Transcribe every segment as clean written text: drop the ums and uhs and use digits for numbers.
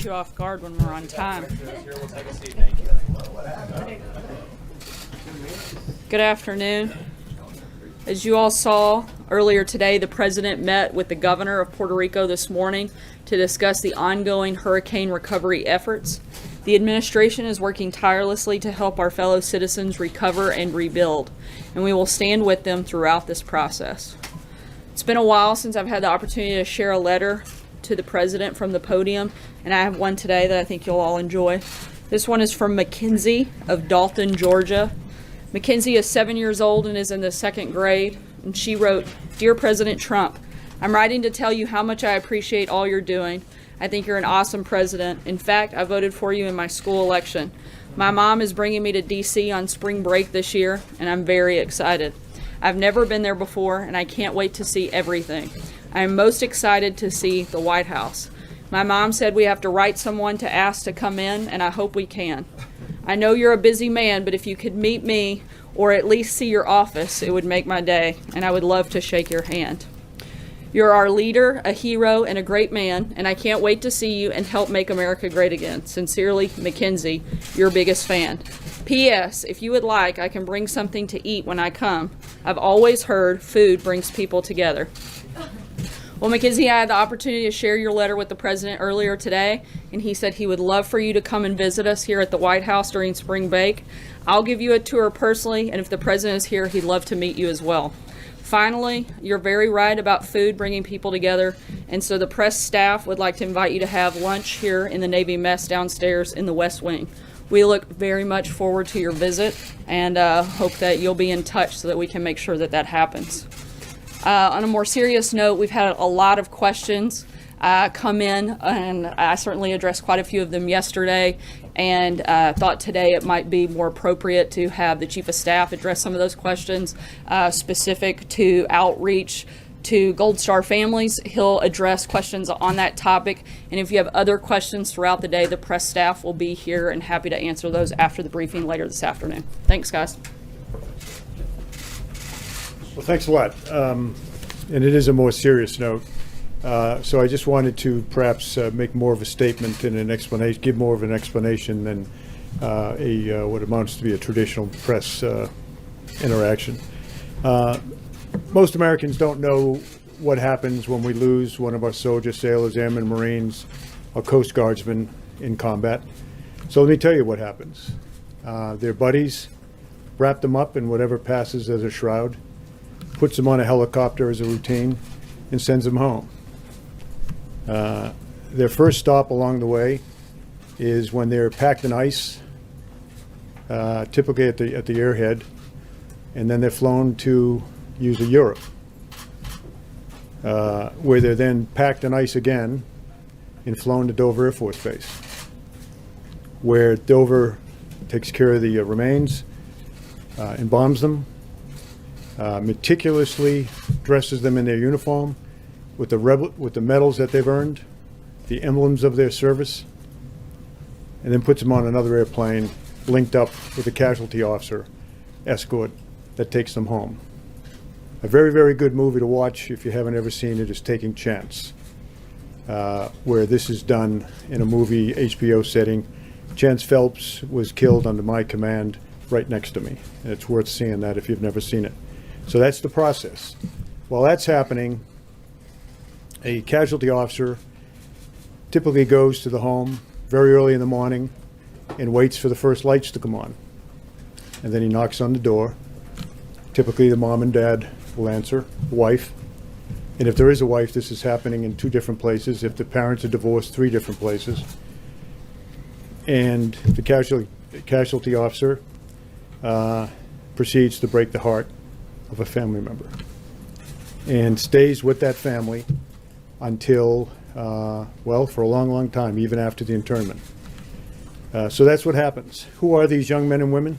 you off guard when we're on time. Good afternoon. As you all saw earlier today, the President met with the Governor of Puerto Rico this morning to discuss the ongoing hurricane recovery efforts. The administration is working tirelessly to help our fellow citizens recover and rebuild, and we will stand with them throughout this process. It's been a while since I've had the opportunity to share a letter to the President from the podium, and I have one today that I think you'll all enjoy. This one is from Mackenzie of Dalton, Georgia. Mackenzie is 7 years old and is in the 2nd grade, and she wrote, "Dear President Trump, I'm writing to tell you how much I appreciate all you're doing. I think you're an awesome president. In fact, I voted for you in my school election. My mom is bringing me to D.C. on spring break this year, and I'm very excited. I've never been there before, and I can't wait to see everything. I am most excited to see the White House. My mom said we have to write someone to ask to come in, and I hope we can. I know you're a busy man, but if you could meet me or at least see your office, it would make my day, and I would love to shake your hand. You're our leader, a hero, and a great man, and I can't wait to see you and help make America great again. Sincerely, Mackenzie, your biggest fan. P.S. If you would like, I can bring something to eat when I come. I've always heard food brings people together." Well, Mackenzie, I had the opportunity to share your letter with the President earlier today, and he said he would love for you to come and visit us here at the White House during spring break. I'll give you a tour personally, and if the President is here, he'd love to meet you as well. Finally, you're very right about food bringing people together, and so the press staff would like to invite you to have lunch here in the Navy Mess downstairs in the West Wing. We look very much forward to your visit and hope that you'll be in touch so that we can make sure that that happens. On a more serious note, we've had a lot of questions come in, and I certainly addressed quite a few of them yesterday, and thought today it might be more appropriate to have the Chief of Staff address some of those questions specific to outreach to Gold Star families. He'll address questions on that topic, and if you have other questions throughout the day, the press staff will be here and happy to answer those after the briefing later this afternoon. Thanks, guys. Well, thanks a lot. And it is a more serious note. So I just wanted to perhaps make more of a statement and an explanation, give more of an explanation than what amounts to be a traditional press interaction. Most Americans don't know what happens when we lose one of our soldiers, sailors, airmen, Marines, or Coast Guardsmen in combat. So let me tell you what happens. Their buddies wrap them up in whatever passes as a shroud, puts them on a helicopter as a routine, and sends them home. Their first stop along the way is when they're packed in ice, typically at the airhead, and then they're flown to usually Europe, where they're then packed in ice again and flown to Dover Air Force Base, where Dover takes care of the remains, embalms them, meticulously dresses them in their uniform with the medals that they've earned, the emblems of their service, and then puts them on another airplane linked up with a casualty officer escort that takes them home. A very, very good movie to watch if you haven't ever seen it is Taking Chance, where this is done in a movie HBO setting. Chance Phelps was killed under my command right next to me, and it's worth seeing that if you've never seen it. So that's the process. While that's happening, a casualty officer typically goes to the home very early in the morning and waits for the first lights to come on. And then he knocks on the door. Typically the mom and dad will answer, wife. And if there is a wife, this is happening in 2 different places. If the parents are divorced, 3 different places. And the casualty officer proceeds to break the heart of a family member and stays with that family until, well, for a long, long time, even after the internment. So that's what happens. Who are these young men and women?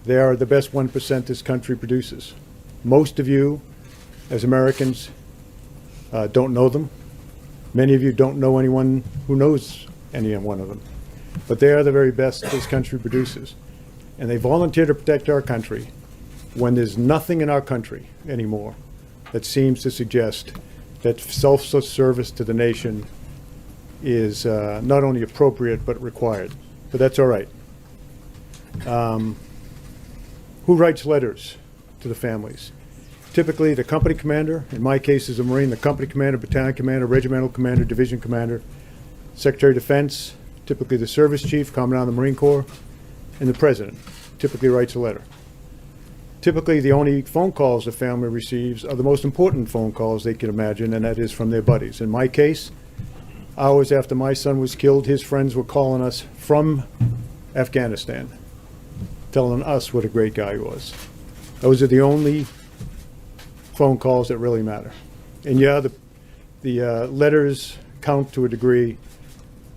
They are the best 1% this country produces. Most of you, as Americans, don't know them. Many of you don't know anyone who knows any one of them. But they are the very best this country produces. And they volunteer to protect our country when there's nothing in our country anymore that seems to suggest that selfless service to the nation is not only appropriate but required. But that's all right. Who writes letters to the families? Typically, the company commander, in my case as a Marine, the company commander, battalion commander, regimental commander, division commander, Secretary of Defense, typically the service chief, Commandant of the Marine Corps, and the president typically writes a letter. Typically, the only phone calls the family receives are the most important phone calls they can imagine, and that is from their buddies. In my case, hours after my son was killed, his friends were calling us from Afghanistan, telling us what a great guy he was. Those are the only phone calls that really matter. And yeah, the letters count to a degree,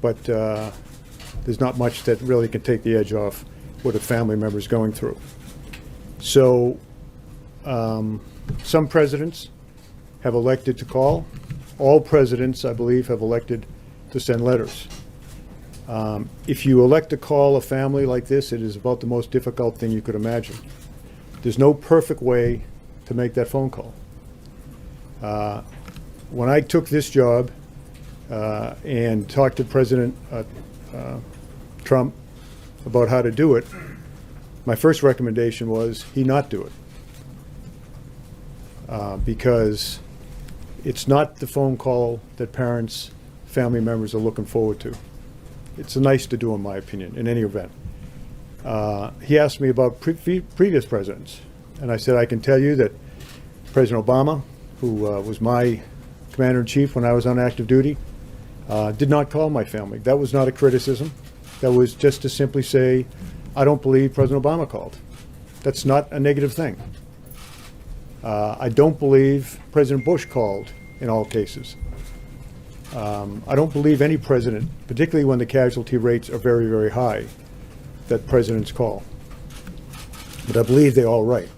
but there's not much that really can take the edge off what a family member is going through. So some presidents have elected to call. All presidents, I believe, have elected to send letters. If you elect to call a family like this, it is about the most difficult thing you could imagine. There's no perfect way to make that phone call. When I took this job and talked to President Trump about how to do it, my first recommendation was he not do it. Because it's not the phone call that parents, family members are looking forward to. It's nice to do, in my opinion, in any event. He asked me about previous presidents, and I said I can tell you that President Obama, who was my commander-in-chief when I was on active duty, did not call my family. That was not a criticism. That was just to simply say, I don't believe President Obama called. That's not a negative thing. I don't believe President Bush called in all cases. I don't believe any president, particularly when the casualty rates are very, very high, that presidents call. But I believe they all write.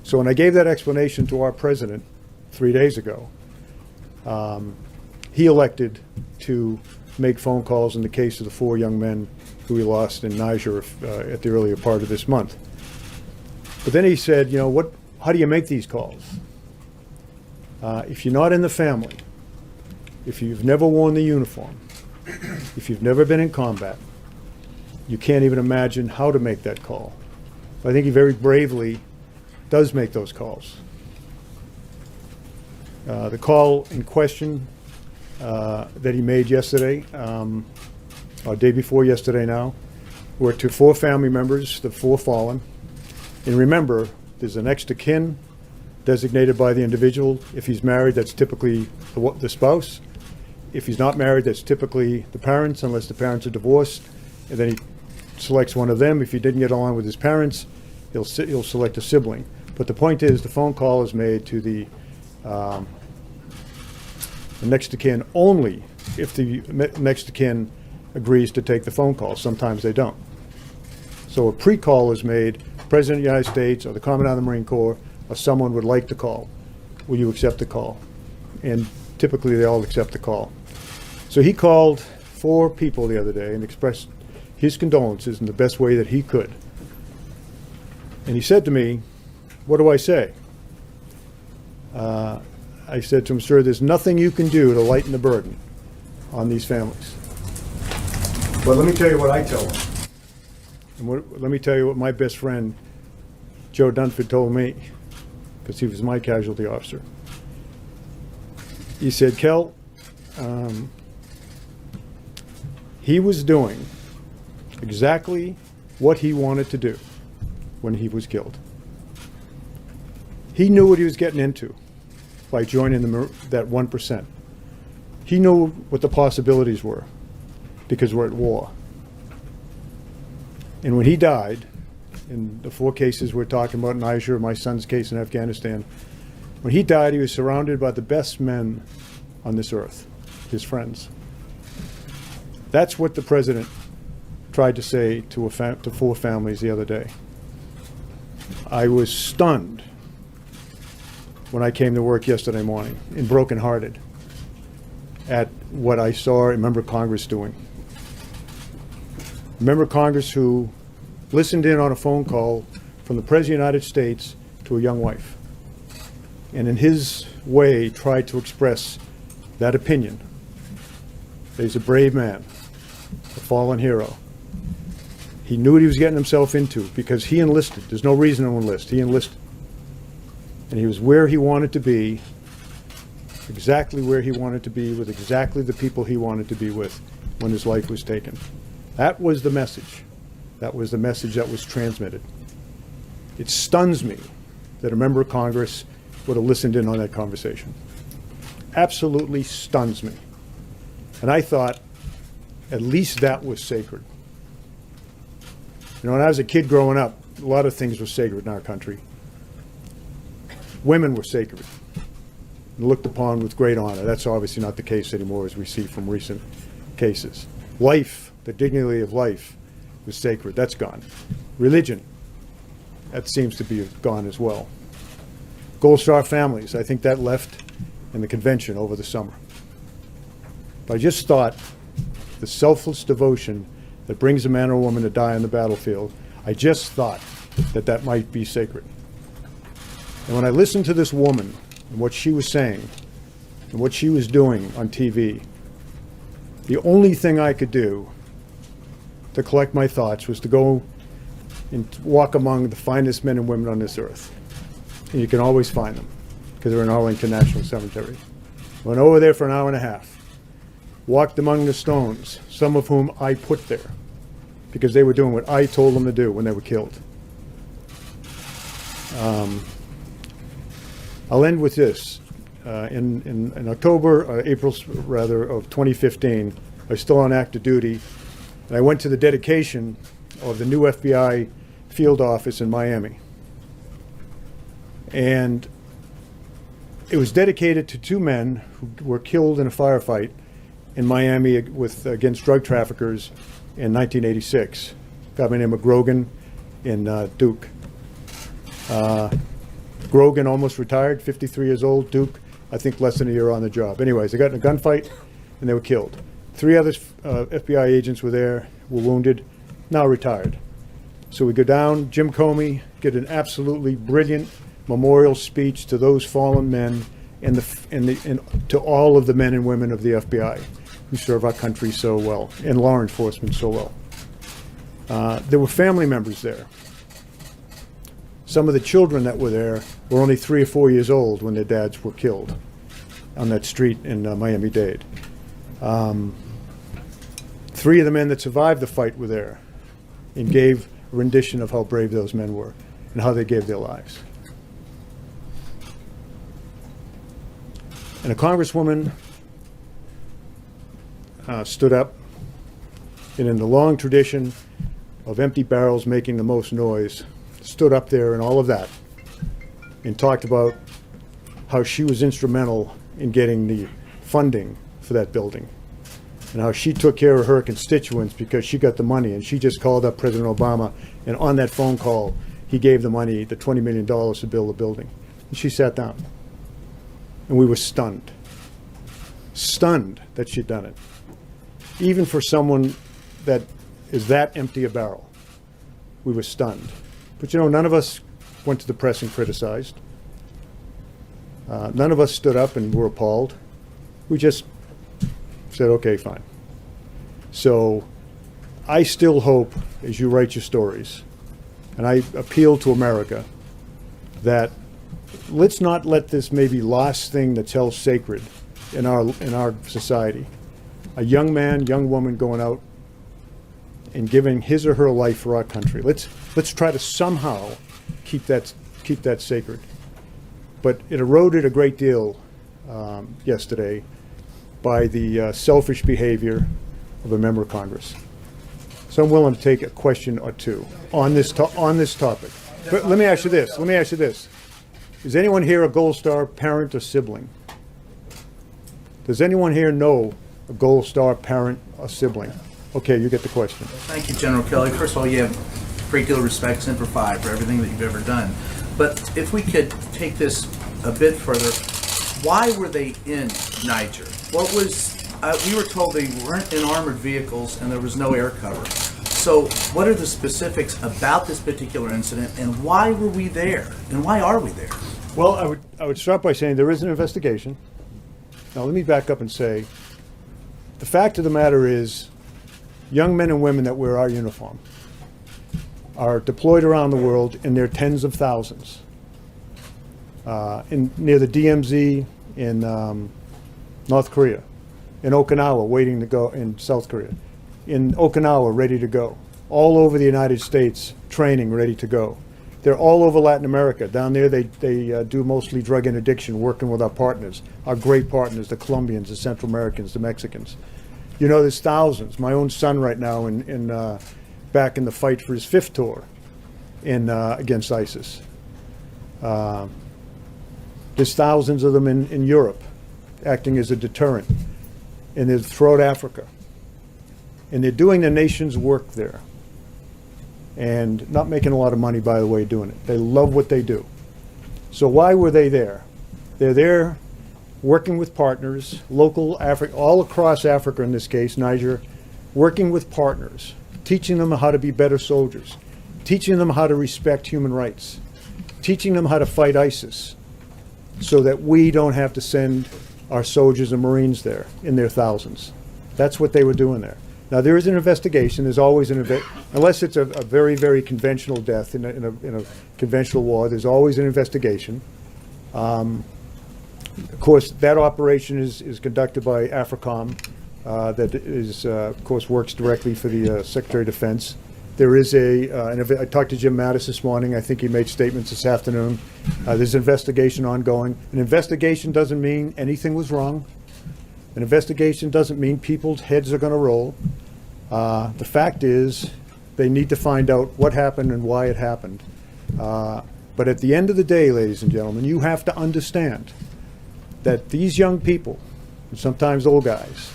So when I gave that explanation to our president 3 days ago, he elected to make phone calls in the case of the 4 young men who we lost in Niger at the earlier part of this month. But then he said, you know, how do you make these calls? If you're not in the family, if you've never worn the uniform, if you've never been in combat, you can't even imagine how to make that call. But I think he very bravely does make those calls. The call in question that he made yesterday, or day before yesterday now, were to 4 family members, the 4 fallen. And remember, there's a next of kin designated by the individual. If he's married, that's typically the spouse. If he's not married, that's typically the parents, unless the parents are divorced. And then he selects one of them. If he didn't get along with his parents, he'll select a sibling. But the point is, the phone call is made to the next of kin only if the next of kin agrees to take the phone call. Sometimes they don't. So a pre-call is made. President of the United States or the Commandant of the Marine Corps or someone would like to call. Will you accept the call? And typically they all accept the call. So he called 4 people the other day and expressed his condolences in the best way that he could. And he said to me, what do I say? I said to him, sir, there's nothing you can do to lighten the burden on these families. But let me tell you what I tell them. And let me tell you what my best friend, Joe Dunford, told me, because he was my casualty officer. He said, Kel, he was doing exactly what he wanted to do when he was killed. He knew what he was getting into by joining that 1%. He knew what the possibilities were because we're at war. And when he died, in the 4 cases we're talking about, Niger, my son's case in Afghanistan, when he died, he was surrounded by the best men on this earth, his friends. That's what the president tried to say to 4 families the other day. I was stunned when I came to work yesterday morning and brokenhearted at what I saw a member of Congress doing. A member of Congress who listened in on a phone call from the President of the United States to a young wife, and in his way tried to express that opinion He's a brave man, a fallen hero. He knew what he was getting himself into because he enlisted. There's no reason to enlist. He enlisted. And he was where he wanted to be, exactly where he wanted to be, with exactly the people he wanted to be with when his life was taken. That was the message. That was the message that was transmitted. It stuns me that a member of Congress would have listened in on that conversation. Absolutely stuns me. And I thought at least that was sacred. You know, when I was a kid growing up, a lot of things were sacred in our country. Women were sacred and looked upon with great honor. That's obviously not the case anymore, as we see from recent cases. Life, the dignity of life, was sacred. That's gone. Religion, that seems to be gone as well. Gold Star families, I think that left in the convention over the summer. But I just thought the selfless devotion that brings a man or woman to die on the battlefield, I just thought that that might be sacred. And when I listened to this woman and what she was saying and what she was doing on TV, the only thing I could do to collect my thoughts was to go and walk among the finest men and women on this earth. And you can always find them because they're in Arlington National Cemetery. Went over there for an hour and a half. Walked among the stones, some of whom I put there because they were doing what I told them to do when they were killed. I'll end with this. In October, April rather, of 2015, I was still on active duty, and I went to the dedication of the new FBI field office in Miami. And it was dedicated to two men who were killed in a firefight in Miami against drug traffickers in 1986. A guy by the name of Grogan and Duke. Grogan almost retired, 53 years old. Duke, I think less than a year on the job. Anyways, they got in a gunfight and they were killed. 3 other FBI agents were there, were wounded, now retired. So we go down, Jim Comey did an absolutely brilliant memorial speech to those fallen men and to all of the men and women of the FBI who serve our country so well and law enforcement so well. There were family members there. Some of the children that were there were only 3 or 4 years old when their dads were killed on that street in Miami-Dade. 3 of the men that survived the fight were there and gave a rendition of how brave those men were and how they gave their lives. And a congresswoman stood up, and in the long tradition of empty barrels making the most noise, stood up there and all of that and talked about how she was instrumental in getting the funding for that building and how she took care of her constituents because she got the money, and she just called up President Obama, and on that phone call he gave the money, the $20 million to build the building. And she sat down and we were stunned that she'd done it, even for someone that is that empty a barrel. We were stunned. But you know, none of us went to the press and criticized. None of us stood up and were appalled. We just said, okay, fine. So I still hope, as you write your stories, and I appeal to America, that let's not let this maybe last thing that's held sacred in our society. A young man, young woman going out and giving his or her life for our country. Let's try to somehow keep that sacred. But it eroded a great deal yesterday by the selfish behavior of a member of Congress. So I'm willing to take a question or two on this topic. But let me ask you this. Is anyone here a Gold Star parent or sibling? Does anyone here know a Gold Star parent or sibling? Okay, you get the question. Thank you, General Kelly. First of all, you have a great deal of respect, Semper Fi, for everything that you've ever done. But if we could take this a bit further, why were they in Niger? What was, we were told they weren't in armored vehicles and there was no air cover. So what are the specifics about this particular incident, and why were we there? And why are we there? Well, I would start by saying there is an investigation. Now let me back up and say The fact of the matter is, young men and women that wear our uniform are deployed around the world in their tens of thousands. Near the DMZ in North Korea, in Okinawa, waiting to go, in South Korea, in Okinawa, ready to go, all over the United States, training, ready to go. They're all over Latin America. Down there, they do mostly drug interdiction, working with our partners, our great partners, the Colombians, the Central Americans, the Mexicans. You know, there's thousands. My own son right now back in the fight for his 5th tour against ISIS. There's thousands of them in Europe, acting as a deterrent, and they're throughout Africa. And they're doing the nation's work there. And not making a lot of money, by the way, doing it. They love what they do. So why were they there? They're there working with partners, local Africa, all across Africa in this case, Niger, working with partners, teaching them how to be better soldiers, teaching them how to respect human rights, teaching them how to fight ISIS, so that we don't have to send our soldiers and Marines there in their thousands. That's what they were doing there. Now, there is an investigation. There's always unless it's a very, very conventional death in a conventional war, there's always an investigation. Of course, that operation is conducted by AFRICOM, that is, of course, works directly for the Secretary of Defense. There is I talked to Jim Mattis this morning. I think he made statements this afternoon. There's an investigation ongoing. An investigation doesn't mean anything was wrong. An investigation doesn't mean people's heads are going to roll. The fact is, they need to find out what happened and why it happened. But at the end of the day, ladies and gentlemen, you have to understand that these young people, and sometimes old guys,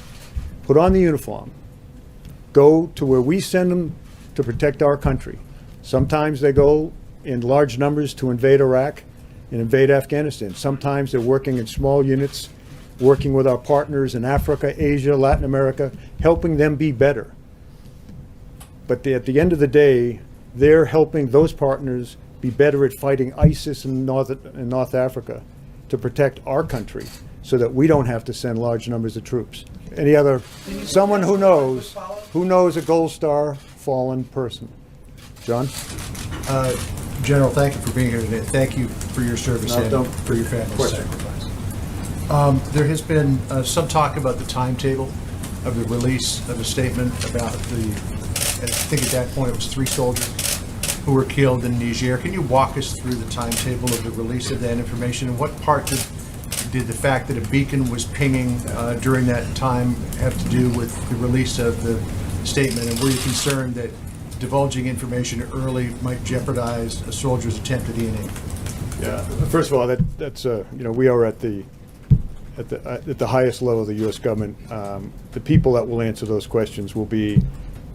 put on the uniform, go to where we send them to protect our country. Sometimes they go in large numbers to invade Iraq and invade Afghanistan. Sometimes they're working in small units, working with our partners in Africa, Asia, Latin America, helping them be better. But at the end of the day, they're helping those partners be better at fighting ISIS in North Africa to protect our country so that we don't have to send large numbers of troops. Any other, someone who knows a Gold Star fallen person? John? General, thank you for being here today. Thank you for your service and for your family's sacrifice. There has been some talk about the timetable of the release of a statement about I think at that point it was 3 soldiers who were killed in Niger. Can you walk us through the timetable of the release of that information, and what part did the fact that a beacon was pinging during that time have to do with the release of the statement, and were you concerned that divulging information early might jeopardize a soldier's attempted E&E? Yeah. First of all, that's we are at the highest level of the U.S. government. The people that will answer those questions will be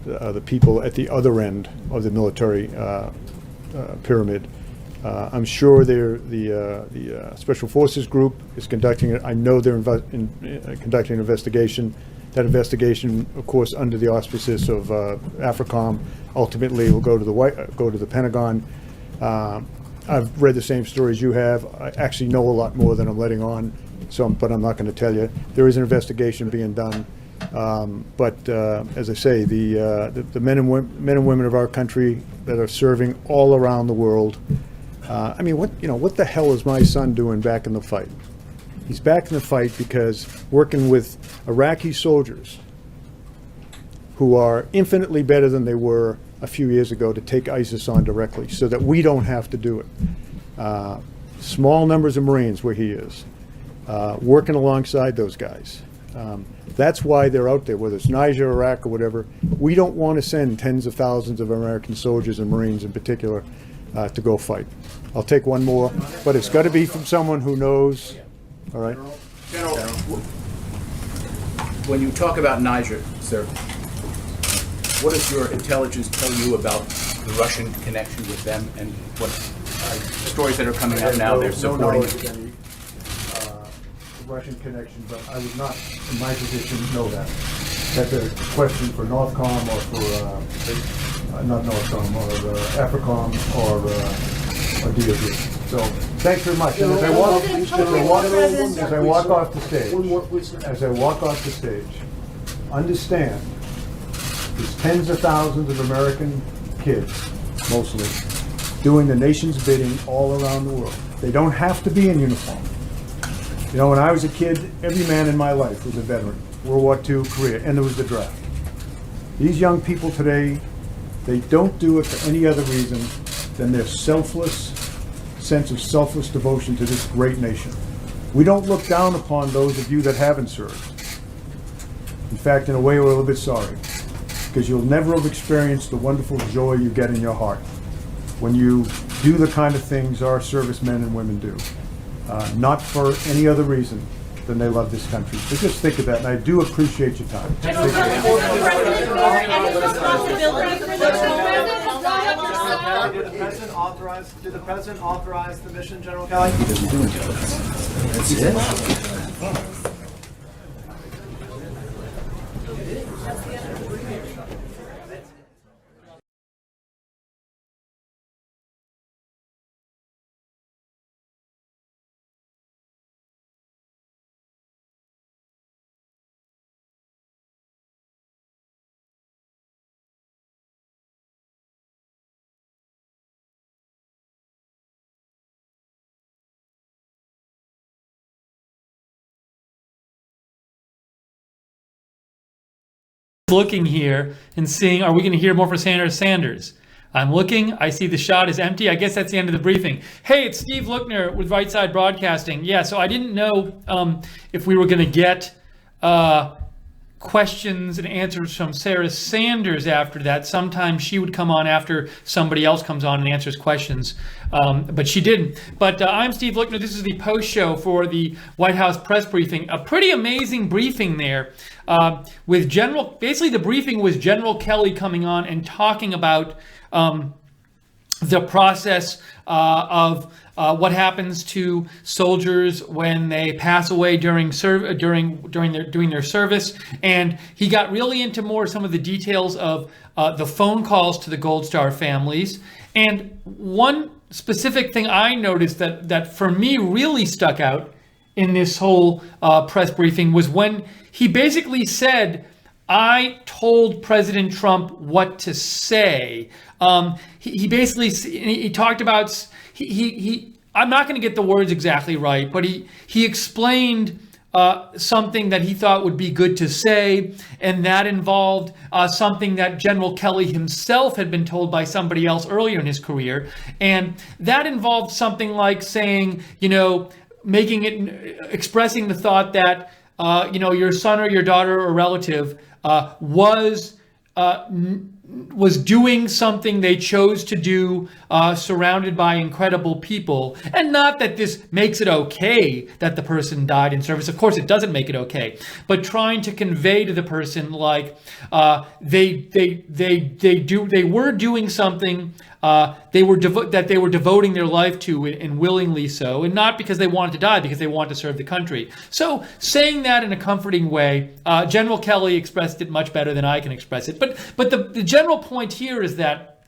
the people at the other end of the military pyramid. I'm sure the Special Forces Group is conducting it. I know they're conducting an investigation. That investigation, of course, under the auspices of AFRICOM, ultimately will go to the Pentagon. I've read the same stories you have. I actually know a lot more than I'm letting on, but I'm not going to tell you. There is an investigation being done. But as I say, the men and women of our country that are serving all around the world. I mean, what the hell is my son doing back in the fight? He's back in the fight because working with Iraqi soldiers who are infinitely better than they were a few years ago to take ISIS on directly, so that we don't have to do it. Small numbers of Marines where he is, working alongside those guys. That's why they're out there, whether it's Niger, Iraq, or whatever. We don't want to send tens of thousands of American soldiers and Marines in particular to go fight. I'll take one more, but it's got to be from someone who knows. All right. General, when you talk about Niger, sir, what does your intelligence tell you about the Russian connection with them, and what stories that are coming out now they're supporting? Russian connection, but I would not, in my position, know that. That's a question for Northcom or for, not Northcom, or AFRICOM or DOD. So, thanks very much. And as I walk off the stage, understand there's tens of thousands of American kids, mostly, doing the nation's bidding all around the world. They don't have to be in uniform. You know, when I was a kid, every man in my life was a veteran. World War II, Korea, and there was the draft. These young people today, they don't do it for any other reason than their selfless sense of selfless devotion to this great nation. We don't look down upon those of you that haven't served. In fact, in a way, we're a little bit sorry, because you'll never have experienced the wonderful joy you get in your heart when you do the kind of things our servicemen and women do, not for any other reason than they love this country. So just think of that, and I do appreciate your time. Did the president authorize the mission, General Kelly? That's it. Looking here and seeing, are we going to hear more from Senator Sanders? I'm looking, I see the shot is empty. I guess that's the end of the briefing. Hey, it's Steve Lookner with Right Side Broadcasting. Yeah, so I didn't know if we were going to get questions and answers from Sarah Sanders after that. Sometimes she would come on after somebody else comes on and answers questions, but she didn't. But I'm Steve Lookner. This is the post show for the White House press briefing. A pretty amazing briefing there with basically the briefing was General Kelly coming on and talking about the process of what happens to soldiers when they pass away during their service, and he got really into some of the details of the phone calls to the Gold Star families. And one specific thing I noticed that for me really stuck out in this whole press briefing was when he basically said, I told President Trump what to say. He basically, he talked about, I'm not going to get the words exactly right, but he explained something that he thought would be good to say, and that involved something that General Kelly himself had been told by somebody else earlier in his career. And that involved something like saying, expressing the thought that, your son or your daughter or relative was doing something they chose to do, surrounded by incredible people. And not that this makes it okay that the person died in service. Of course, it doesn't make it okay. But trying to convey to the person, like, they were doing something they were devoting their life to, and willingly so, and not because they wanted to die, because they wanted to serve the country. So saying that in a comforting way, General Kelly expressed it much better than I can express it. But the general point here is that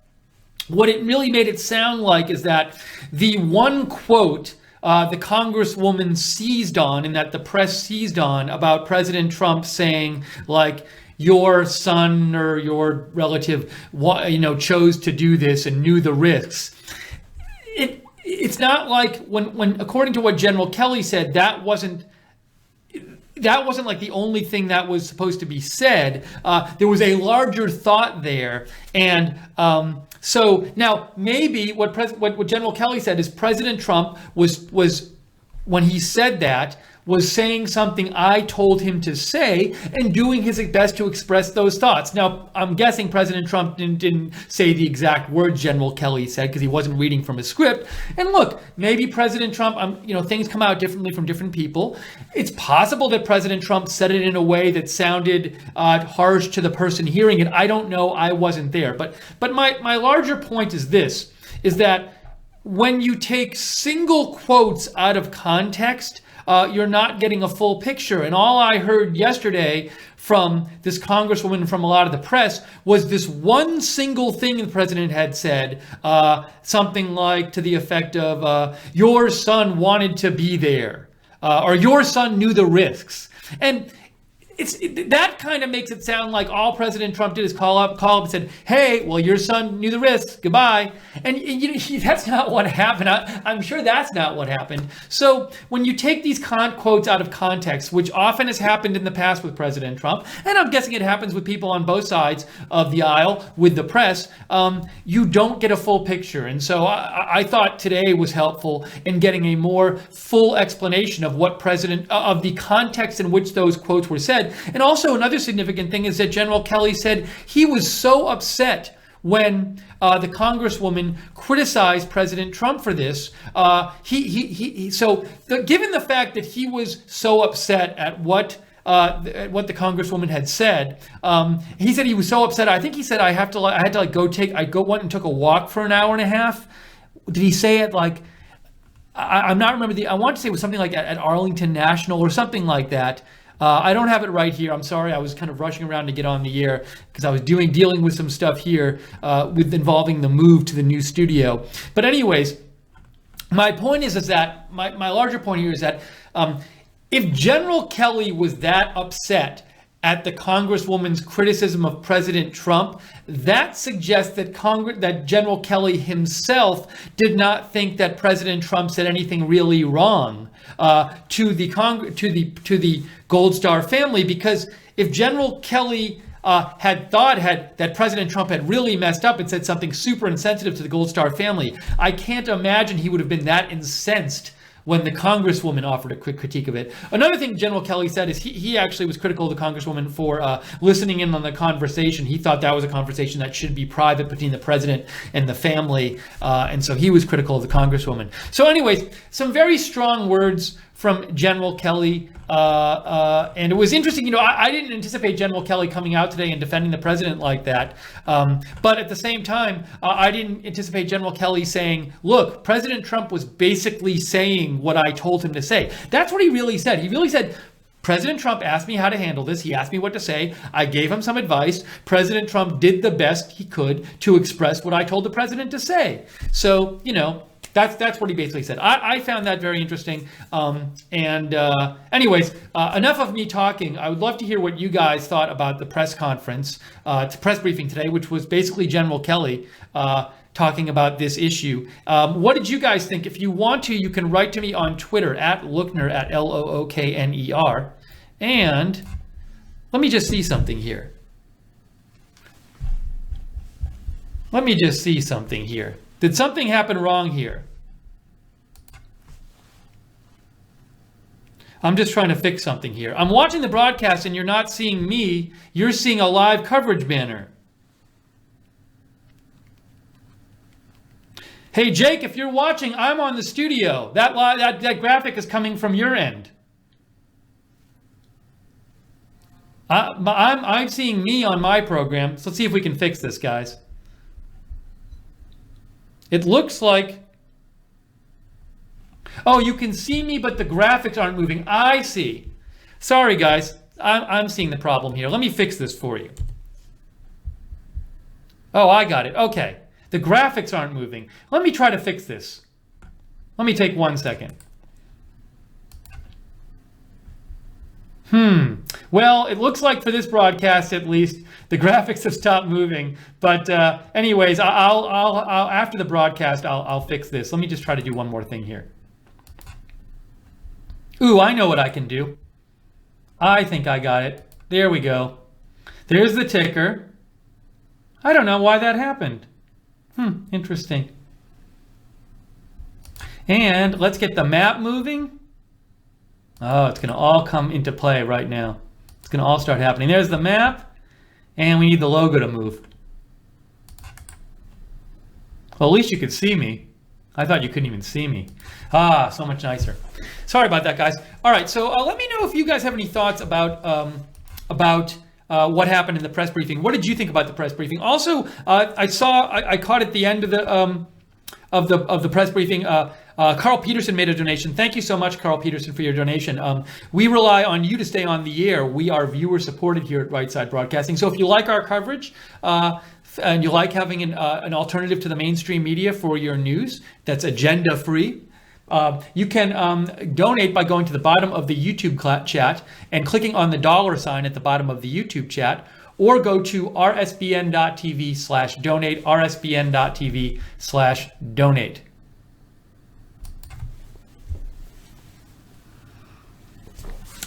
what it really made it sound like is that the one quote the Congresswoman seized on, and that the press seized on, about President Trump saying, like, your son or your relative, chose to do this and knew the risks. It's not like when according to what General Kelly said, that wasn't like the only thing that was supposed to be said. There was a larger thought there, and so now maybe what General Kelly said is President Trump was when he said that, was saying something I told him to say and doing his best to express those thoughts. Now, I'm guessing President Trump didn't say the exact words General Kelly said, because he wasn't reading from a script. And look, maybe President Trump, things come out differently from different people. It's possible that President Trump said it in a way that sounded harsh to the person hearing it. I don't know. I wasn't there. But my larger point is this, is that when you take single quotes out of context, you're not getting a full picture. And all I heard yesterday from this Congresswoman, from a lot of the press, was this one single thing the president had said, something like to the effect of, your son wanted to be there, or your son knew the risks. And that kind of makes it sound like all President Trump did is call up and said, hey, well, your son knew the risks, goodbye. And that's not what happened. I'm sure that's not what happened. So when you take these quotes out of context, which often has happened in the past with President Trump, and I'm guessing it happens with people on both sides of the aisle with the press, you don't get a full picture. And so I thought today was helpful in getting a more full explanation of of the context in which those quotes were said. And also another significant thing is that General Kelly said he was so upset when the Congresswoman criticized President Trump for this. Given the fact that he was so upset at what the Congresswoman had said, he said he was so upset. I think he said I had to went and took a walk for an hour and a half. Did he say it like? I'm not remember I want to say it was something like at Arlington National or something like that. I don't have it right here. I'm sorry. I was kind of rushing around to get on the air because I was dealing with some stuff here involving the move to the new studio. But anyways, my point is that my larger point here is that if General Kelly was that upset at the Congresswoman's criticism of President Trump, that suggests that General Kelly himself did not think that President Trump said anything really wrong to the Gold Star family, because if General Kelly had thought that President Trump had really messed up and said something super insensitive to the Gold Star family, I can't imagine he would have been that incensed when the Congresswoman offered a quick critique of it. Another thing General Kelly said is he actually was critical of the Congresswoman for listening in on the conversation. He thought that was a conversation that should be private between the president and the family. And so he was critical of the Congresswoman. So anyways, some very strong words from General Kelly. And it was interesting, I didn't anticipate General Kelly coming out today and defending the president like that. But at the same time, I didn't anticipate General Kelly saying, look, President Trump was basically saying what I told him to say. That's what he really said. He really said, President Trump asked me how to handle this. He asked me what to say. I gave him some advice. President Trump did the best he could to express what I told the president to say. So, that's what he basically said. I found that very interesting. Anyways, enough of me talking. I would love to hear what you guys thought about the press conference, press briefing today, which was basically General Kelly talking about this issue. What did you guys think? If you want to, you can write to me on Twitter at Lookner, at Lookner. And let me just see something here. Did something happen wrong here? I'm just trying to fix something here. I'm watching the broadcast and you're not seeing me. You're seeing a live coverage banner. Hey, Jake, if you're watching, I'm on the studio. That graphic is coming from your end. I'm seeing me on my program. So let's see if we can fix this, guys. It looks like, oh, you can see me, but the graphics aren't moving. I see. Sorry, guys. I'm seeing the problem here. Let me fix this for you. Oh, I got it. Okay. The graphics aren't moving. Let me try to fix this. Let me take 1 second. Well, it looks like for this broadcast, at least, the graphics have stopped moving. But anyways, I'll after the broadcast, I'll fix this. Let me just try to do one more thing here. Ooh, I know what I can do. I think I got it. There we go. There's the ticker. I don't know why that happened. Interesting. And let's get the map moving. Oh, it's going to all come into play right now. It's going to all start happening. There's the map, and we need the logo to move. Well, at least you could see me. I thought you couldn't even see me. So much nicer. Sorry about that, guys. All right, so let me know if you guys have any thoughts about what happened in the press briefing. What did you think about the press briefing? Also, I caught at the end of the press briefing. Carl Peterson made a donation. Thank you so much, Carl Peterson, for your donation. We rely on you to stay on the air. We are viewer supported here at Right Side Broadcasting. So if you like our coverage and you like having an alternative to the mainstream media for your news that's agenda free, You can donate by going to the bottom of the YouTube chat and clicking on the $ at the bottom of the YouTube chat, or go to rsbn.tv/donate, rsbn.tv/donate.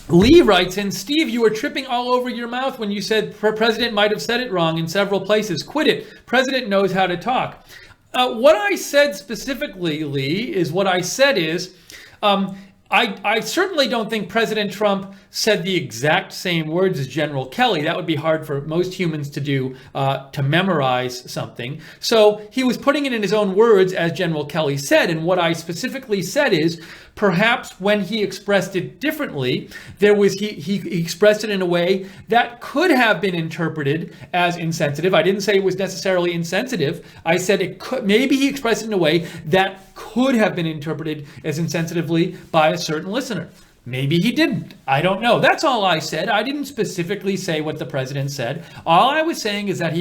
Lee writes in, Steve, you were tripping all over your mouth when you said president might have said it wrong in several places. Quit it. President knows how to talk. What I said specifically, Lee, is what I said is, I certainly don't think President Trump said the exact same words as General Kelly. That would be hard for most humans to do, to memorize something. So he was putting it in his own words as General Kelly said. And what I specifically said is, perhaps when he expressed it differently, he expressed it in a way that could have been interpreted as insensitive. I didn't say it was necessarily insensitive. I said maybe he expressed it in a way that could have been interpreted as insensitively by a certain listener. Maybe he didn't. I don't know. That's all I said. I didn't specifically say what the president said. All I was saying is that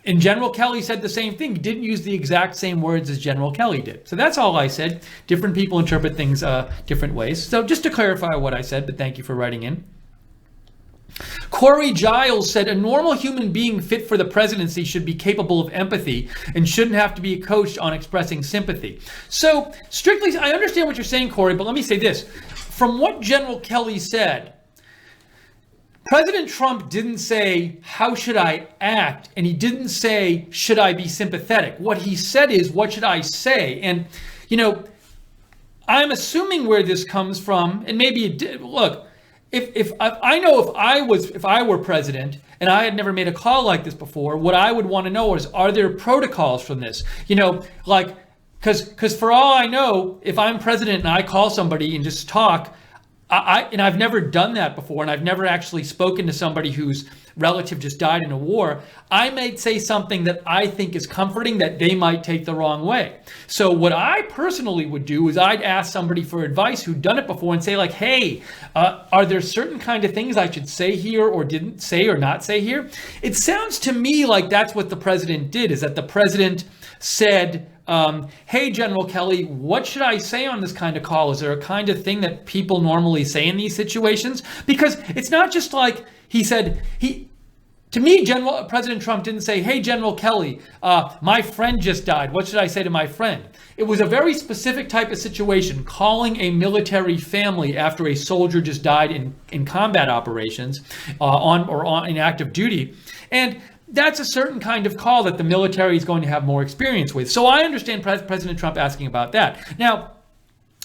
and General Kelly said the same thing. He didn't use the exact same words as General Kelly did. So that's all I said. Different people interpret things different ways. So just to clarify what I said, but thank you for writing in. Corey Giles said, a normal human being fit for the presidency should be capable of empathy and shouldn't have to be coached on expressing sympathy. So strictly, I understand what you're saying, Corey, but let me say this. From what General Kelly said, President Trump didn't say, how should I act? And he didn't say, should I be sympathetic? What he said is, what should I say? And, I'm assuming where this comes from, and maybe it did. Look, if I were president and I had never made a call like this before, what I would want to know is, are there protocols from this? Because for all I know, if I'm president and I call somebody and just talk, and I've never done that before, and I've never actually spoken to somebody whose relative just died in a war, I might say something that I think is comforting that they might take the wrong way. So what I personally would do is I'd ask somebody for advice who'd done it before and say like, hey, are there certain kind of things I should say here or didn't say or not say here? It sounds to me like that's what the president did, is that the president said, hey, General Kelly, what should I say on this kind of call? Is there a kind of thing that people normally say in these situations? Because it's not just like he said, to me, President Trump didn't say, hey, General Kelly, my friend just died. What should I say to my friend? It was a very specific type of situation, calling a military family after a soldier just died in combat operations in active duty. And that's a certain kind of call that the military is going to have more experience with. So I understand President Trump asking about that. Now,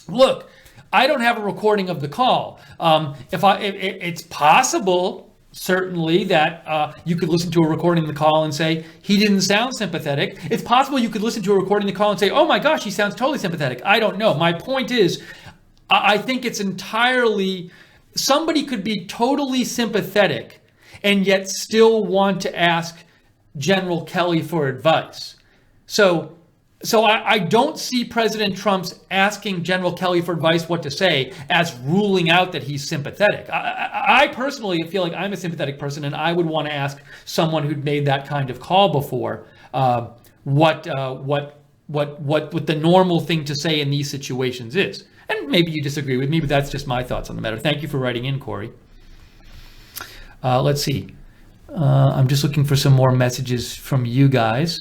look, I don't have a recording of the call. It's possible, certainly, that you could listen to a recording of the call and say, he didn't sound sympathetic. It's possible you could listen to a recording of the call and say, oh my gosh, he sounds totally sympathetic. I don't know. My point is, I think it's entirely, somebody could be totally sympathetic and yet still want to ask General Kelly for advice. So I don't see President Trump's asking General Kelly for advice what to say as ruling out that he's sympathetic. I personally feel like I'm a sympathetic person, and I would want to ask someone who'd made that kind of call before what the normal thing to say in these situations is. And maybe you disagree with me, but that's just my thoughts on the matter. Thank you for writing in, Corey. Let's see. I'm just looking for some more messages from you guys.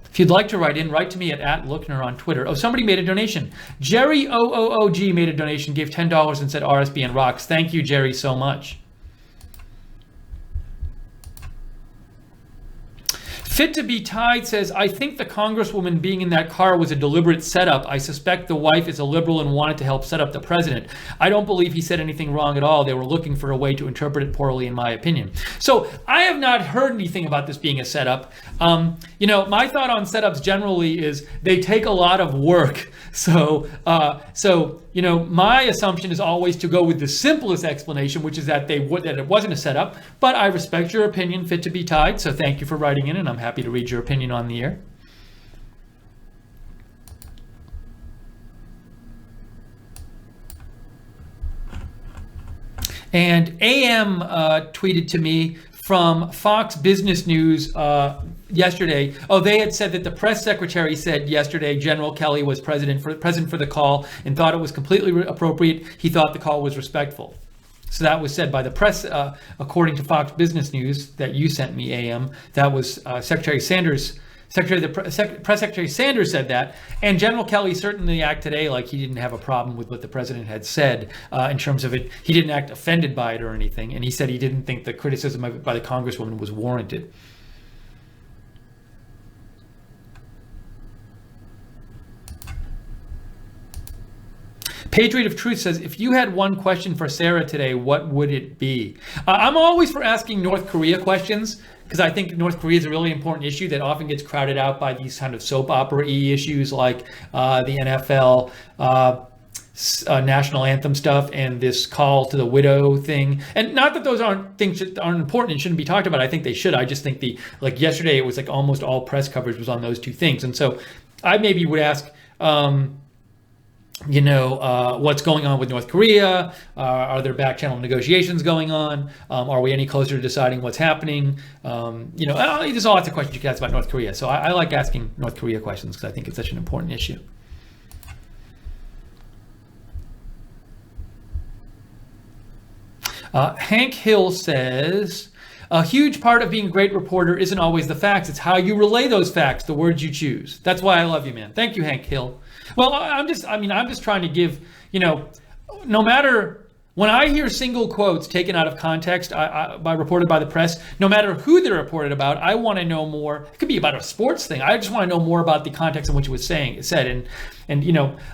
If you'd like to write in, write to me at @Lookner on Twitter. Oh, somebody made a donation. Jerry OOOG made a donation, gave $10 and said RSBN rocks. Thank you, Jerry, so much. Fit to be Tied says, I think the Congresswoman being in that car was a deliberate setup. I suspect the wife is a liberal and wanted to help set up the president. I don't believe he said anything wrong at all. They were looking for a way to interpret it poorly, in my opinion. So I have not heard anything about this being a setup. My thought on setups generally is they take a lot of work. So my assumption is always to go with the simplest explanation, which is that it wasn't a setup. But I respect your opinion, Fit to be Tied. So thank you for writing in, and I'm happy to read your opinion on the air. And AM tweeted to me, from Fox Business News yesterday. Oh, they had said that the press secretary said yesterday General Kelly was present for the call and thought it was completely appropriate. He thought the call was respectful. So that was said by the press, according to Fox Business News that you sent me, AM. That was Secretary Sanders. Press Secretary Sanders said that, and General Kelly certainly acted today like he didn't have a problem with what the president had said in terms of it. He didn't act offended by it or anything, and he said he didn't think the criticism of it by the Congresswoman was warranted. Patriot of Truth says, if you had one question for Sarah today, what would it be? I'm always for asking North Korea questions, because I think North Korea is a really important issue that often gets crowded out by these kind of soap opera-y issues like the NFL national anthem stuff and this call to the widow thing. And not that those aren't things that aren't important and shouldn't be talked about. I think they should. I just think like yesterday, it was like almost all press coverage was on those two things. And so I maybe would ask, what's going on with North Korea? Are there back channel negotiations going on? Are we any closer to deciding what's happening? There's lots of questions you can ask about North Korea. So I like asking North Korea questions because I think it's such an important issue. Hank Hill says, a huge part of being a great reporter isn't always the facts. It's how you relay those facts, the words you choose. That's why I love you, man. Thank you, Hank Hill. Well, I'm just trying to give, no matter, when I hear single quotes taken out of context, reported by the press, no matter who they're reported about, I want to know more. It could be about a sports thing. I just want to know more about the context in which it was said. And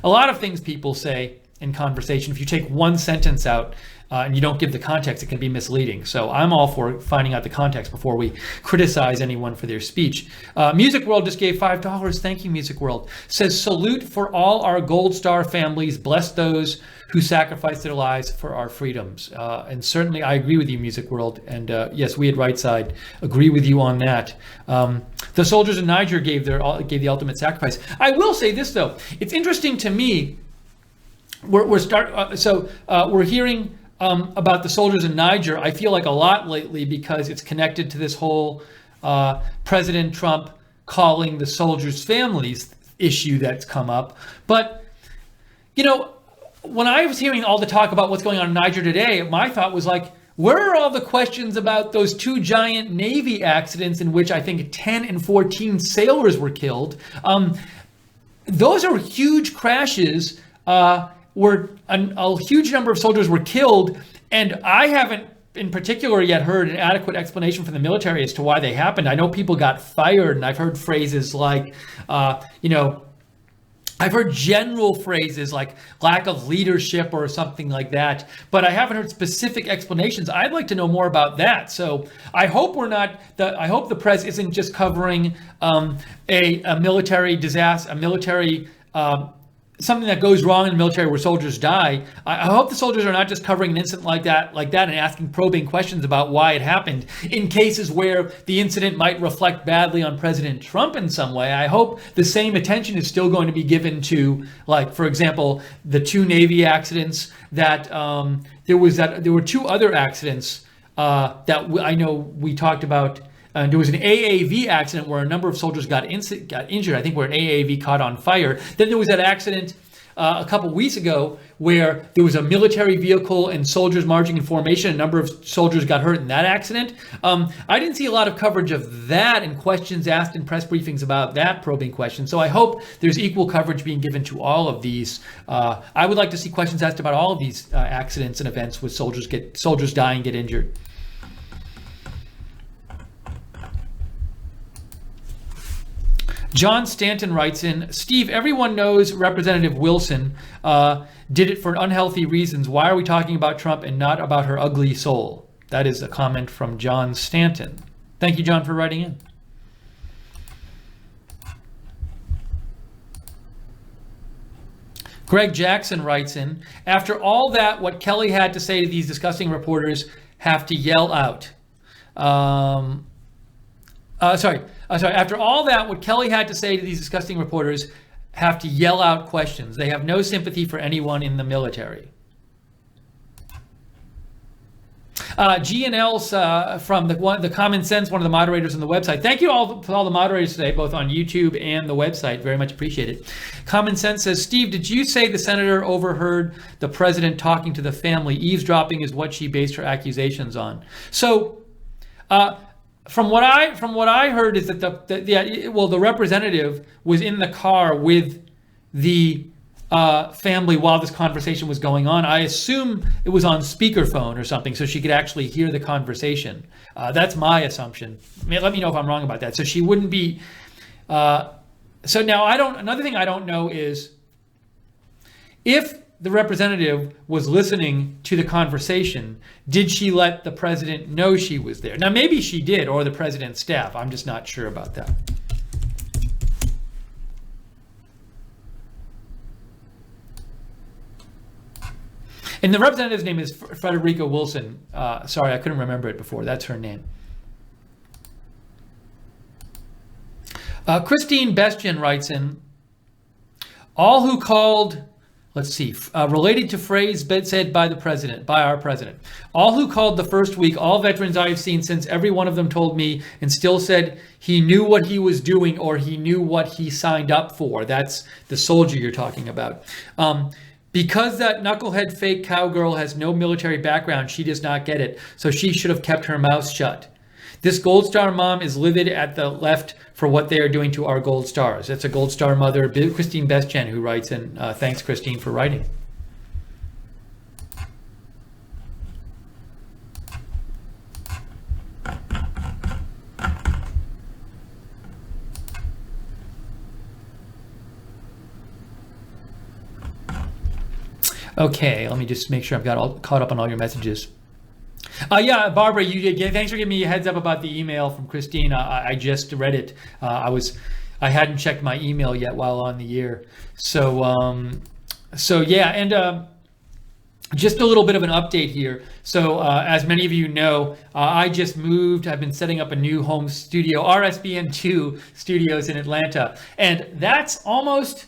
a lot of things people say in conversation, if you take one sentence out and you don't give the context, it can be misleading. So I'm all for finding out the context before we criticize anyone for their speech. Music World just gave $5. Thank you, Music World. Says, salute for all our Gold Star families. Bless those who sacrificed their lives for our freedoms. And certainly I agree with you, Music World. And yes, we at Right Side agree with you on that. The soldiers in Niger gave the ultimate sacrifice. I will say this, though. It's interesting to me. We're hearing about the soldiers in Niger, I feel like a lot lately because it's connected to this whole President Trump calling the soldiers' families issue that's come up. But, when I was hearing all the talk about what's going on in Niger today, my thought was like, where are all the questions about those two giant Navy accidents in which I think 10 and 14 sailors were killed? Those are huge crashes where a huge number of soldiers were killed, and I haven't in particular yet heard an adequate explanation from the military as to why they happened. I know people got fired, and I've heard phrases like, I've heard general phrases like lack of leadership or something like that, but I haven't heard specific explanations. I'd like to know more about that. So I hope I hope the press isn't just covering a military disaster, something that goes wrong in the military where soldiers die. I hope the soldiers are not just covering an incident like that and asking probing questions about why it happened in cases where the incident might reflect badly on President Trump in some way. I hope the same attention is still going to be given to, like, for example, the two Navy accidents that there were two other accidents that I know we talked about. There was an AAV accident where a number of soldiers got injured. I think where an AAV caught on fire. Then there was that accident a couple weeks ago where there was a military vehicle and soldiers marching in formation. A number of soldiers got hurt in that accident. I didn't see a lot of coverage of that and questions asked in press briefings about that probing question. So I hope there's equal coverage being given to all of these. I would like to see questions asked about all of these accidents and events with soldiers die and get injured. John Stanton writes in, Steve, everyone knows Representative Wilson did it for unhealthy reasons. Why are we talking about Trump and not about her ugly soul? That is a comment from John Stanton. Thank you, John, for writing in. Greg Jackson writes in, after all that, what Kelly had to say to these disgusting reporters have to yell out. After all that, what Kelly had to say to these disgusting reporters have to yell out questions. They have no sympathy for anyone in the military. G&L's from the Common Sense, one of the moderators on the website. Thank you to all the moderators today, both on YouTube and the website. Very much appreciated. Common Sense says, Steve, did you say the senator overheard the president talking to the family? Eavesdropping is what she based her accusations on. So, from what I heard is that the representative was in the car with the family while this conversation was going on. I assume it was on speakerphone or something, so she could actually hear the conversation. That's my assumption. Let me know if I'm wrong about that. So she wouldn't be. So now another thing I don't know is if the representative was listening to the conversation, did she let the president know she was there? Now maybe she did, or the president's staff. I'm just not sure about that. And the representative's name is Frederica Wilson. Sorry, I couldn't remember it before. That's her name. Christine Bestien writes in, all who called, related to phrase said by our president. All who called the first week, all veterans I have seen since, every one of them told me and still said he knew what he was doing or he knew what he signed up for. That's the soldier you're talking about. Because that knucklehead fake cowgirl has no military background, she does not get it. So she should have kept her mouth shut. This Gold Star mom is livid at the left for what they are doing to our Gold Stars. That's a Gold Star mother, Christine Bestien, who writes in. Thanks, Christine, for writing. Okay, let me just make sure I've got caught up on all your messages. Yeah, Barbara, thanks for giving me a heads up about the email from Christine. I just read it. I hadn't checked my email yet while on the air. So yeah, and just a little bit of an update here. So as many of you know, I just moved. I've been setting up a new home studio, RSBN 2 Studios in Atlanta, and that's almost,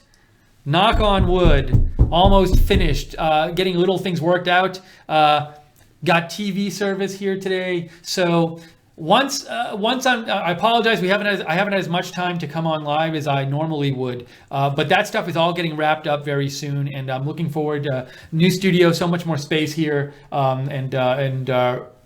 knock on wood, almost finished. Getting little things worked out. Got TV service here today. So once I apologize, I haven't had as much time to come on live as I normally would. But that stuff is all getting wrapped up very soon, and I'm looking forward to new studio, so much more space here, and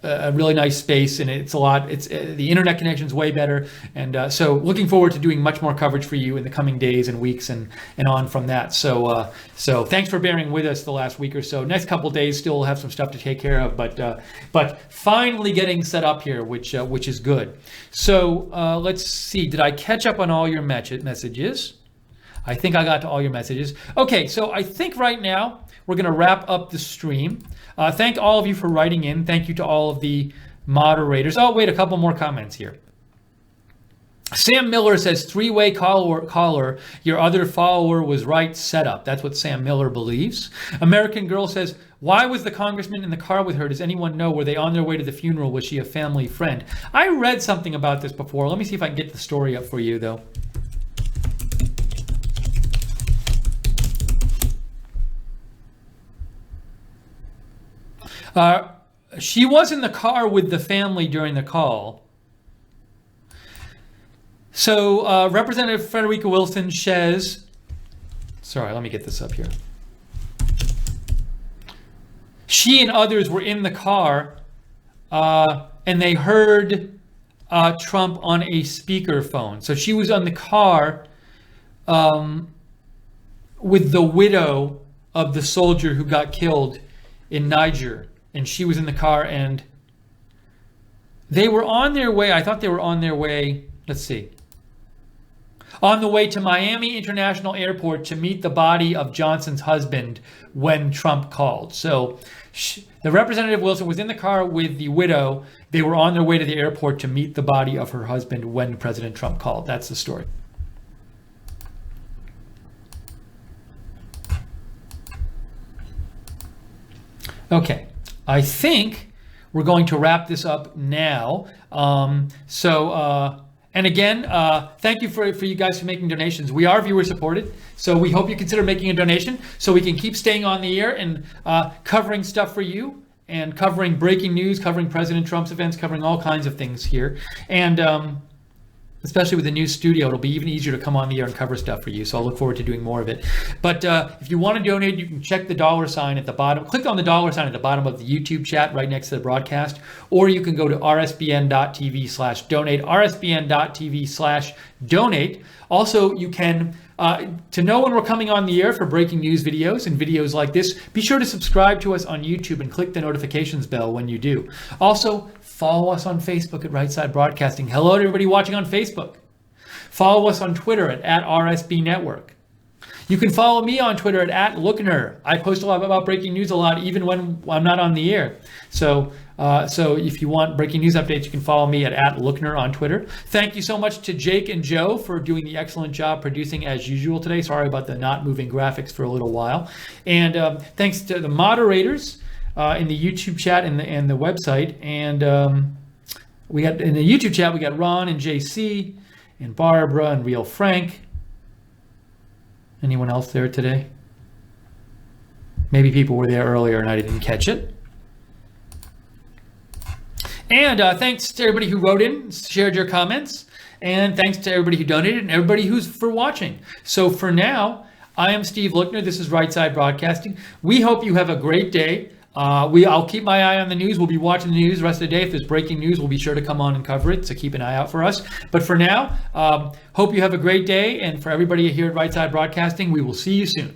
a really nice space, and it's a lot. It's the internet connection is way better, and so looking forward to doing much more coverage for you in the coming days and weeks and on from that. So thanks for bearing with us the last week or so. Next couple days still have some stuff to take care of, but finally getting set up here, which is good. So let's see. Did I catch up on all your messages? I think I got to all your messages. Okay, so I think right now we're going to wrap up the stream. Thank all of you for writing in. Thank you to all of the moderators. Oh, wait, a couple more comments here. Sam Miller says, three-way caller, your other follower was right, setup. That's what Sam Miller believes. American Girl says, why was the congressman in the car with her? Does anyone know? Were they on their way to the funeral? Was she a family friend? I read something about this before. Let me see if I can get the story up for you, though. She was in the car with the family during the call. So Representative Frederica Wilson says, sorry, let me get this up here. She and others were in the car and they heard Trump on a speakerphone. So she was on the car with the widow of the soldier who got killed in Niger. And she was in the car, and they were on their way. I thought they were on their way. Let's see. On the way to Miami International Airport to meet the body of Johnson's husband when Trump called. So the Representative Wilson was in the car with the widow. They were on their way to the airport to meet the body of her husband when President Trump called. That's the story. Okay. I think we're going to wrap this up now. And again, thank you for you guys for making donations. We are viewer supported, so we hope you consider making a donation so we can keep staying on the air and covering stuff for you. and covering breaking news, covering President Trump's events, covering all kinds of things here. And especially with the new studio, it'll be even easier to come on the air and cover stuff for you. So I'll look forward to doing more of it. But if you want to donate, you can check the $sign at the bottom. Click on the $sign at the bottom of the YouTube chat right next to the broadcast. Or you can go to rsbn.tv/donate, rsbn.tv/donate. Also, you can, to know when we're coming on the air for breaking news videos and videos like this, be sure to subscribe to us on YouTube and click the notifications bell when you do. Also, follow us on Facebook at Right Side Broadcasting. Hello to everybody watching on Facebook. Follow us on Twitter at RSB Network. You can follow me on Twitter at @Lookner. I post a lot about breaking news a lot, even when I'm not on the air. So if you want breaking news updates, you can follow me at @Lookner on Twitter. Thank you so much to Jake and Joe for doing the excellent job producing as usual today. Sorry about the not moving graphics for a little while. And thanks to the moderators in the YouTube chat and the website. And we got in the YouTube chat, we got Ron and JC and Barbara and Real Frank. Anyone else there today? Maybe people were there earlier and I didn't catch it. And thanks to everybody who wrote in, shared your comments, and thanks to everybody who donated and everybody who's for watching. So for now, I am Steve Lookner. This is Right Side Broadcasting. We hope you have a great day. I'll keep my eye on the news. We'll be watching the news the rest of the day. If there's breaking news, we'll be sure to come on and cover it. So keep an eye out for us. But for now, hope you have a great day. And for everybody here at Right Side Broadcasting, we will see you soon.